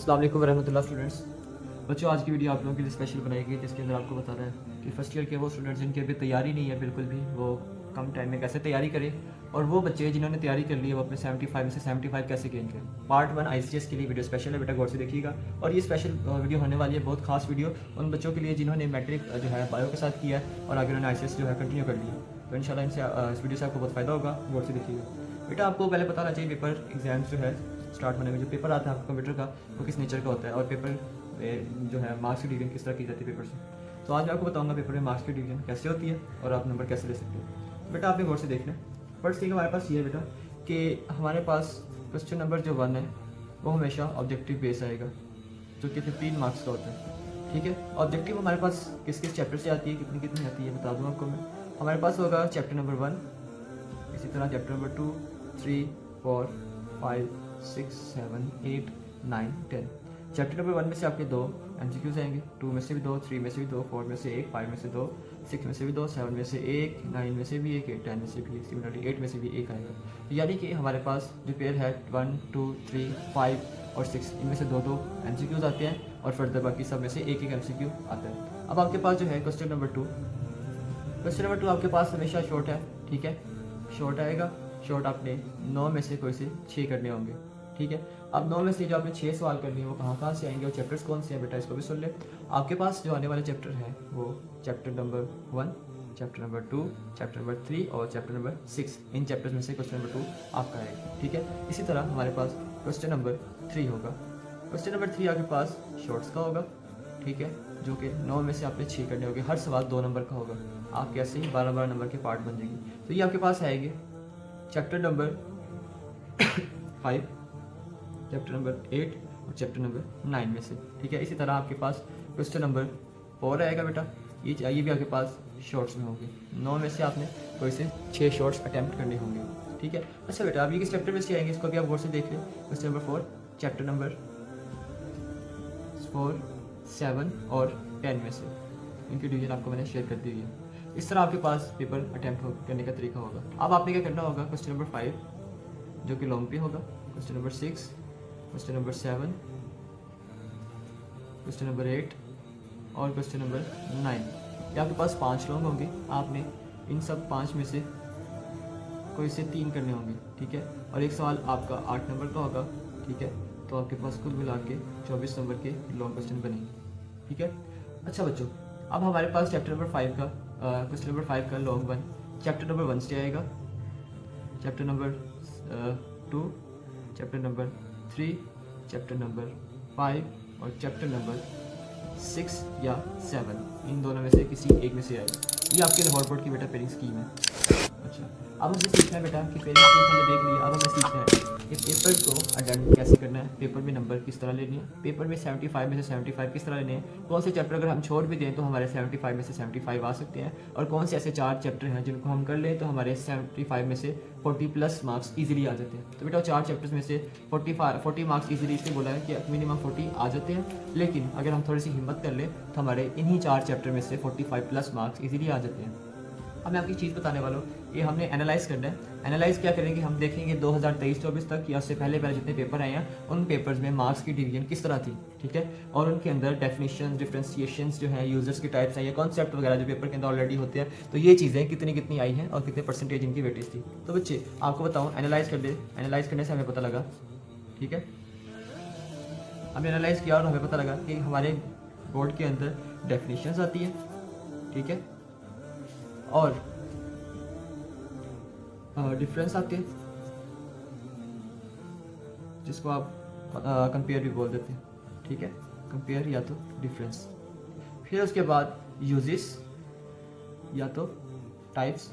अस्सलाम वालेकुम रहमतुल्लाह स्टूडेंट्स। बच्चों, आज की वीडियो आप लोगों के लिए स्पेशल बनाई गई जिसके अंदर आपको बता रहा है कि फर्स्ट ईयर के वो स्टूडेंट्स जिनकी अभी तैयारी नहीं है बिल्कुल भी, वो कम टाइम में कैसे तैयारी करें, और वो बच्चे जिन्होंने तैयारी कर ली है वो अपने 75 में से 75 कैसे गेन करें। पार्ट 1 ICS के लिए वीडियो स्पेशल है, बेटा गौर से देखिएगा। और ये स्पेशल वीडियो होने वाली है, बहुत खास वीडियो उन बच्चों के लिए जिन्होंने मैट्रिक जो है बायो के साथ किया है और आगे उन्होंने ICS जो है कंटिन्यू कर लिया। तो इंशाल्लाह इनसे इस वीडियो से आपको बहुत फ़ायदा होगा, गौर से देखिएगा। बेटा आपको पहले पता होना चाहिए पेपर एग्जाम्स जो है स्टार्ट होने में जो पेपर आता है आपका कंप्यूटर का वो किस नेचर का होता है, और पेपर जो है मार्क्स की डिवीजन किस तरह की जाती है पेपर से। तो आज मैं आपको बताऊंगा पेपर में मार्क्स की डिवीजन कैसे होती है और आप नंबर कैसे ले सकते हो। बेटा आपने गौर से देख लें। फर्स्ट थिंग हमारे पास ये है बेटा कि हमारे पास क्वेश्चन नंबर जो 1 है वो हमेशा ऑब्जेक्टिव बेस आएगा जो कि 15 मार्क्स का होता है। ठीक है, ऑब्जेक्टिव हमारे पास किस किस चैप्टर से आती है, कितनी कितनी आती है बता दूँ आपको मैं। हमारे पास होगा चैप्टर नंबर 1, इसी तरह चैप्टर नंबर 2, 3, 4, 5, 6, 7, 8, 9, 10। चैप्टर नंबर 1 में से आपके 2 MCQs आएंगे, 2 में से भी 2, 3 में से भी 2, 4 में से 1, 5 में से 2, 6 में से भी 2, 7 में से 1, 9 में से भी 1, 10 में से भी 1, सिमिलरली 8 में से भी 1 आएगा। तो यानी कि हमारे पास जो पेयर है 1, 2, 3, 5 और 6, इनमें से 2 MCQs आते हैं और फर्दर बाकी सब में से 1 MCQ आता है। अब आपके पास जो है क्वेश्चन नंबर 2 आपके पास हमेशा शॉर्ट है। ठीक है, शॉर्ट आएगा। शॉर्ट आपने 9 में से कोई से 6 करने होंगे। ठीक है, अब 9 में से जो आपने 6 सवाल करने हैं वो कहाँ से आएंगे और चैप्टर्स कौन से हैं बेटा इसको भी सुन ले। आपके पास जो आने वाले चैप्टर हैं वो chapter number 1, chapter number 2, chapter number 3 और चैप्टर नंबर 6, इन चैप्टर्स में से क्वेश्चन नंबर 2 आपका आएगा। ठीक है, इसी तरह हमारे पास क्वेश्चन नंबर 3 होगा। क्वेश्चन नंबर 3 आपके पास शॉर्ट्स का होगा। ठीक है, जो कि 9 में से आपने 6 करने होंगे, हर सवाल 2 नंबर का होगा। आपके ऐसे ही 12-12 नंबर के पार्ट बन जाएंगे। तो ये आपके पास आएंगे चैप्टर नंबर 5, चैप्टर नंबर 8 और चैप्टर नंबर 9 में से। ठीक है, इसी तरह आपके पास क्वेश्चन नंबर 4 आएगा बेटा, ये भी आपके पास शॉर्ट्स में होंगे। 9 में से आपने कोई से 6 शॉर्ट्स अटैम्प्ट करने होंगे। ठीक है, अच्छा बेटा अब ये किस चैप्टर में से आएंगे इसको भी आप गौर से देख लें। क्वेश्चन नंबर 4 चैप्टर नंबर 4, 7 और 10 में से, इनकी डिवीजन आपको मैंने शेयर कर दी हुई है। इस तरह आपके पास पेपर अटैम्प्ट करने का तरीका होगा। अब आपने क्या करना होगा, क्वेश्चन नंबर 5 जो कि लॉन्ग पे होगा, question number 6, question number 7, question number 8 और क्वेश्चन नंबर 9, ये आपके पास 5 लॉन्ग होंगे। आपने इन सब 5 में से कोई से 3 करने होंगे। ठीक है, और एक सवाल आपका 8 नंबर का होगा। ठीक है, तो आपके पास कुल मिला के 24 नंबर के लॉन्ग क्वेश्चन बनेंगे। ठीक है, अच्छा बच्चों अब हमारे पास चैप्टर नंबर 5 का क्वेश्चन नंबर 5 का लॉन्ग 1 चैप्टर नंबर 1 से आएगा, chapter number 2, chapter number 3, chapter number 5 और चैप्टर नंबर 6 या 7, इन दोनों में से किसी एक में से आएगा। ये आपके लाहौर बोर्ड की बेटा पेयरिंग स्कीम है। अच्छा, अब हमें सीखना है बेटा कि पेयरिंग स्कीम हमने देख लिया। अब हमें सीखना है कि पेपर को अटेम्प्ट कैसे करना है, पेपर में नंबर किस तरह लेने हैं, पेपर में 75 में से 75 किस तरह लेने हैं, कौन से चैप्टर अगर हम छोड़ भी दें तो हमारे 75 में से 75 आ सकते हैं, और कौन से ऐसे 4 चैप्टर हैं जिनको हम कर लें तो हमारे 75 में से 40+ मार्क्स इजीली आ जाते हैं। तो बेटा 4 चैप्टर्स में से 40 मार्क्स इजीली इसलिए बोला है कि मिनिमम 40 आ जाते हैं, लेकिन अगर हम थोड़ी सी हिम्मत कर लें तो हमारे इन्हीं 4 चैप्टर में से 45+ मार्क्स इजीली आ जाते हैं। अब मैं आपकी चीज़ बताने वाला हूँ, ये हमने एनालाइज करना है। एनालाइज क्या करेंगे, हम देखेंगे 2023-24 तक या उससे पहले जितने पेपर आए हैं उन पेपर्स में मार्क्स की डिवीजन किस तरह थी। ठीक है, और उनके अंदर डेफिनेशन, डिफ्रेंसिएशंस जो है, यूजर्स के टाइप्स हैं या कॉन्सेप्ट वगैरह जो पेपर के अंदर ऑलरेडी होते हैं, तो ये चीज़ें कितनी कितनी आई हैं और कितने परसेंटेज इनकी वेटेज थी। तो बच्चे आपको बताऊँ, एनालाइज कर ले, एनालाइज करने से हमें पता लगा। ठीक है, हमने एनालाइज किया और हमें पता लगा कि हमारे बोर्ड के अंदर डेफिनेशंस आती है। ठीक है, और डिफरेंस आते हैं जिसको आप कंपेयर भी बोल देते हैं। ठीक है, कंपेयर या तो डिफरेंस, फिर उसके बाद यूजेस या तो टाइप्स।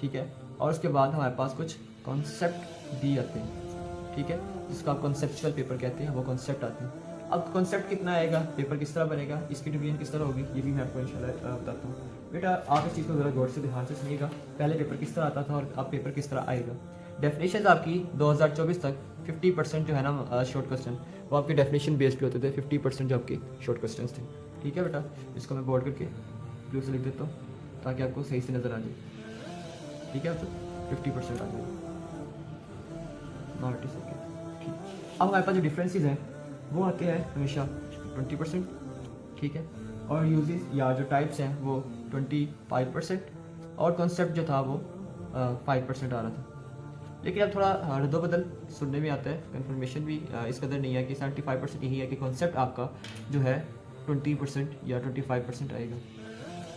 ठीक है, और उसके बाद हमारे पास कुछ कॉन्सेप्ट भी आते हैं। ठीक है, जिसको आप कॉन्सेप्चुअल पेपर कहते हैं, वो कॉन्सेप्ट आते हैं। अब कॉन्सेप्ट कितना आएगा, पेपर किस तरह बनेगा, इसकी डिवीजन किस तरह होगी, ये भी मैं आपको इंशाल्लाह बताता हूँ। बेटा आप इस चीज़ को ज़रा गौर से ध्यान से सुनिएगा, पहले पेपर किस तरह आता था और अब पेपर किस तरह आएगा। डेफिनेशन आपकी 2024 तक 50% जो है ना शॉर्ट क्वेश्चन, वो आपके डेफिनेशन बेस्ड पे होते थे। 50% जो आपके शॉर्ट क्वेश्चन थे। ठीक है बेटा, इसको मैं बोर्ड करके ब्लू से लिख देता हूँ ताकि आपको सही से नज़र आ जाए। ठीक है, तो 50% आ जाए। ठीक, अब हमारे पास जो डिफरेंसेस हैं वो आते हैं हमेशा 20%, ठीक है। और यूजेस या जो टाइप्स हैं वो 25%, और कॉन्सेप्ट जो था वो 5% आ रहा था। लेकिन अब थोड़ा रद्दोबदल सुनने में आता है, कंफर्मेशन भी इस कदर नहीं है कि 75% यही है कि कॉन्सेप्ट आपका जो है 20% या 25% आएगा,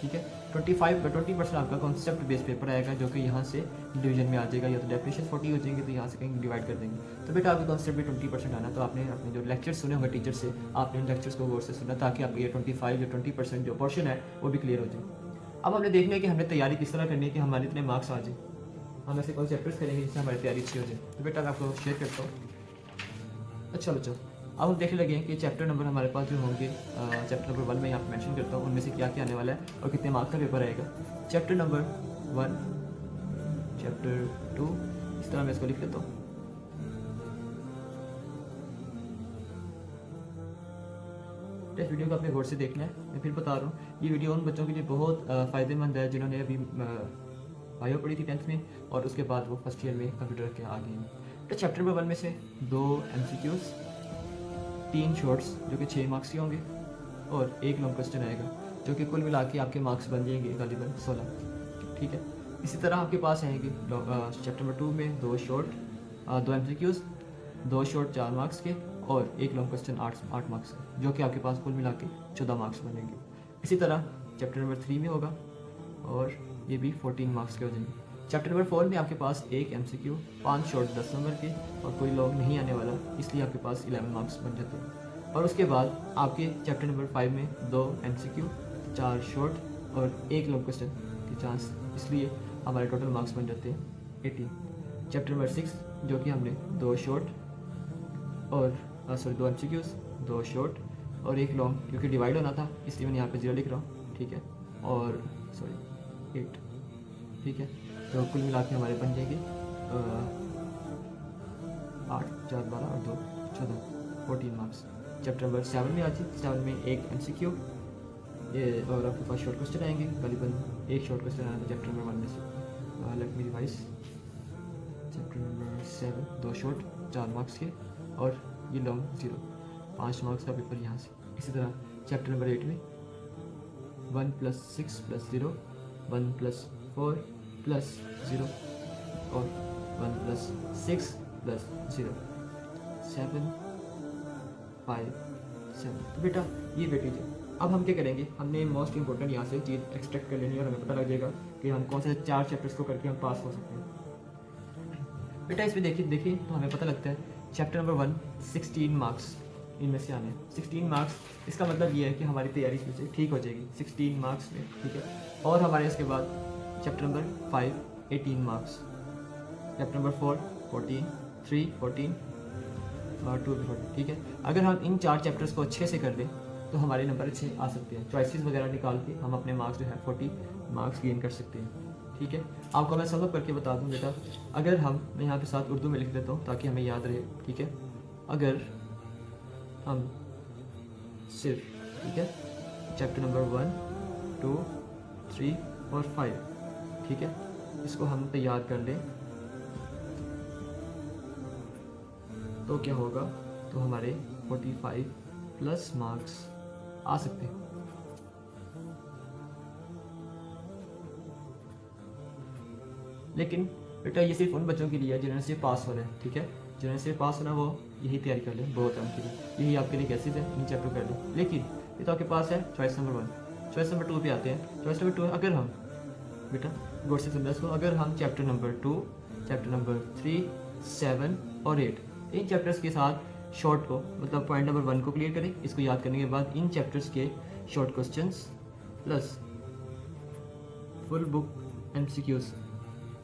ठीक है। 20% आपका कॉन्सेप्ट बेस्ड पेपर आएगा जो कि यहाँ से डिवीजन में आ जाएगा, या तो डेफिनेशन 40 हो जाएंगे तो यहाँ से कहीं डिवाइड कर देंगे। तो बेटा आपके कॉन्सेप्ट भी 20% आना, तो आपने अपने जो लेक्चर्स सुने होंगे टीचर से, आपने इन लेक्चर्स को गौर से सुना ताकि आपका ये 25 या 20% जो पोर्शन है वो भी क्लियर हो जाए। अब हमने देखना है कि हमने तैयारी किस तरह करनी है कि हमारे इतने मार्क्स आ जाए, हम ऐसे कौन चैप्टर्स करेंगे जिससे हमारी तैयारी अच्छी हो जाए। तो बेटा मैं आपको शेयर करता हूँ। अच्छा बच्चों, अब हम देखने लगे कि चैप्टर नंबर हमारे पास जो होंगे, चैप्टर नंबर 1 में यहाँ पर मैंशन करता हूँ उनमें से क्या क्या आने वाला है और कितने मार्क्स का पेपर आएगा। चैप्टर नंबर 1, चैप्टर 2, इस तरह मैं इसको लिख लेता हूँ। इस वीडियो को अपने गौर से देखना है, मैं फिर बता रहा हूँ ये वीडियो उन बच्चों के लिए बहुत फ़ायदेमंद है जिन्होंने अभी बायो पढ़ी थी 10th में और उसके बाद वो फर्स्ट ईयर में कंप्यूटर के आ गए हैं। तो चैप्टर नंबर 1 में से 2 MCQs, 3 शॉर्ट्स जो कि 6 मार्क्स के होंगे और 1 लॉन्ग क्वेश्चन आएगा जो कि कुल मिला के आपके मार्क्स बन जाएंगे करीबन 16, ठीक है। इसी तरह आपके पास आएंगे चैप्टर नंबर 2 में 2 शॉर्ट, 2 MCQs, 2 शॉर्ट 4 मार्क्स के और 1 लॉन्ग क्वेश्चन 8 मार्क्स का, जो कि आपके पास कुल मिला के 14 मार्क्स बनेंगे। इसी तरह चैप्टर नंबर 3 में होगा और ये भी 14 मार्क्स के हो जाएंगे। चैप्टर नंबर 4 में आपके पास 1 MCQ, 5 शॉर्ट 10 नंबर के और कोई लॉन्ग नहीं आने वाला, इसलिए आपके पास 11 मार्क्स बन जाते हैं। और उसके बाद आपके चैप्टर नंबर 5 में 2 MCQ, 4 शॉर्ट और 1 लॉन्ग क्वेश्चन के चांस, इसलिए हमारे टोटल मार्क्स बन जाते हैं 18। चैप्टर नंबर 6 जो कि हमने 2 शॉर्ट और 2 MCQs, 2 शॉर्ट और 1 लॉन्ग जो कि डिवाइड होना था, इसलिए मैंने यहाँ पे 0 लिख रहा हूँ, ठीक है। और 8, ठीक है। तो कुल मिला के हमारे बन जाएंगे 8, 4, 12 और 2, 14, 14 मार्क्स। चैप्टर नंबर 7 में आ जाए, 7 में 1 MCQ ये और आपके पास शॉर्ट क्वेश्चन आएंगे, करीबन 1 शॉर्ट क्वेश्चन आया था चैप्टर नंबर 1 में से। Let me revise. Chapter number 7 2 short 4 marks के और ये लॉन्ग 0, 5 मार्क्स का पेपर यहाँ से। इसी तरह चैप्टर नंबर 8 में 1 + 6 + 0, 1 + 4 + 0 और 1 + 6 + 0, 7, 5, 7। तो बेटा ये बेटी जो अब हम क्या करेंगे, हमने मोस्ट इंपॉर्टेंट यहाँ से चीज़ एक्सट्रैक्ट कर लेनी है और हमें पता लग जाएगा कि हम कौन से 4 चैप्टर्स को करके हम पास हो सकते हैं। बेटा इसमें देखिए तो हमें पता लगता है चैप्टर नंबर 1 16 मार्क्स इनमें से आने हैं। 16 मार्क्स, इसका मतलब ये है कि हमारी तैयारी इसमें से ठीक हो जाएगी 16 मार्क्स में, ठीक है। और हमारे इसके बाद chapter number 5 18 marks, chapter number 4 14, 3 14 और 2 14, ठीक है। अगर हम इन 4 चैप्टर्स को अच्छे से कर लें तो हमारे नंबर अच्छे आ सकते हैं। चॉइसेस वगैरह निकाल के हम अपने मार्क्स जो है 40 मार्क्स गेन कर सकते हैं, ठीक है। आपको मैं सब करके बता दूं बेटा, अगर मैं यहाँ पे साथ उर्दू में लिख देता हूँ ताकि हमें याद रहे, ठीक है। अगर हम सिर्फ, ठीक है, चैप्टर नंबर 1 2 3 और 5, ठीक है, इसको हम तैयार कर लें तो क्या होगा, तो हमारे 45+ मार्क्स आ सकते हैं। लेकिन बेटा ये सिर्फ उन बच्चों के लिए है जिन्होंने सिर्फ पास होना है, ठीक है। जिन्होंने सिर्फ पास होना वो यही तैयारी कर लें, बहुत है उनके लिए, यही आपके लिए कैसेज है, इन चैप्टर कर लें। लेकिन ये तो आपके पास है चॉइस नंबर 1। चॉइस नंबर 2 पे आते हैं। चॉइस नंबर 2 अगर हम बेटा गौर से समझा इसको, अगर हम चैप्टर नंबर 2, चैप्टर नंबर 3, 7 और 8 इन चैप्टर्स के साथ शॉर्ट को, मतलब पॉइंट नंबर 1 को क्लियर करें, इसको याद करने के बाद इन चैप्टर्स के short questions plus full book MCQs,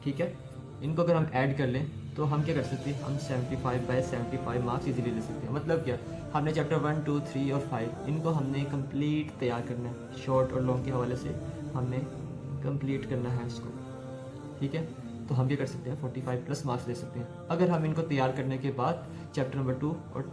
ठीक है, इनको अगर हम ऐड कर लें तो हम क्या कर सकते हैं, हम 75/75 मार्क्स इजीली ले सकते हैं। मतलब क्या, हमने चैप्टर 1 2 3 और 5 इनको हमने कंप्लीट तैयार करना है, शॉर्ट और लॉन्ग के हवाले से हमने कंप्लीट करना है इसको, ठीक है। तो हम क्या कर सकते हैं, 45+ मार्क्स ले सकते हैं अगर हम इनको तैयार करने के बाद चैप्टर नंबर 2 और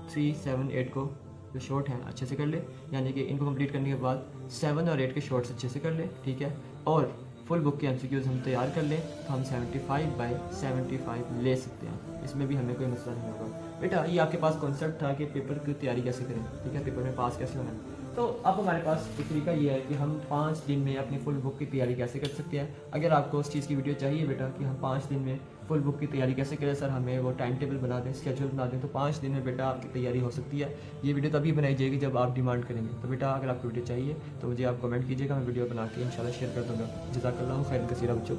3 7 8 को जो शॉर्ट हैं अच्छे से कर ले, यानी कि इनको कंप्लीट करने के बाद 7 और 8 के शॉर्ट्स अच्छे से कर ले, ठीक है। और फुल बुक के MCQs हम तैयार कर लें तो हम 75/75 ले सकते हैं। इसमें भी हमें कोई मसला नहीं होगा। बेटा ये आपके पास कॉन्सेप्ट था कि पेपर की तैयारी कैसे करें, ठीक है, पेपर में पास कैसे होना है। तो अब हमारे पास एक तरीका ये है कि हम 5 दिन में अपनी फुल बुक की तैयारी कैसे कर सकते हैं। अगर आपको उस चीज़ की वीडियो चाहिए बेटा कि हम 5 दिन में फुल बुक की तैयारी कैसे करें सर, हमें वो टाइम टेबल बना दें, स्केड्यूल बना दें, तो 5 दिन में बेटा आपकी तैयारी हो सकती है। ये वीडियो तभी बनाई जाएगी जब आप डिमांड करेंगे। तो बेटा अगर आपको वीडियो चाहिए तो मुझे आप कमेंट कीजिएगा, मैं वीडियो बना के इंशाल्लाह शेयर कर दूँगा। जज़ाकल्लाहु खैरन कसीरा बच्चों।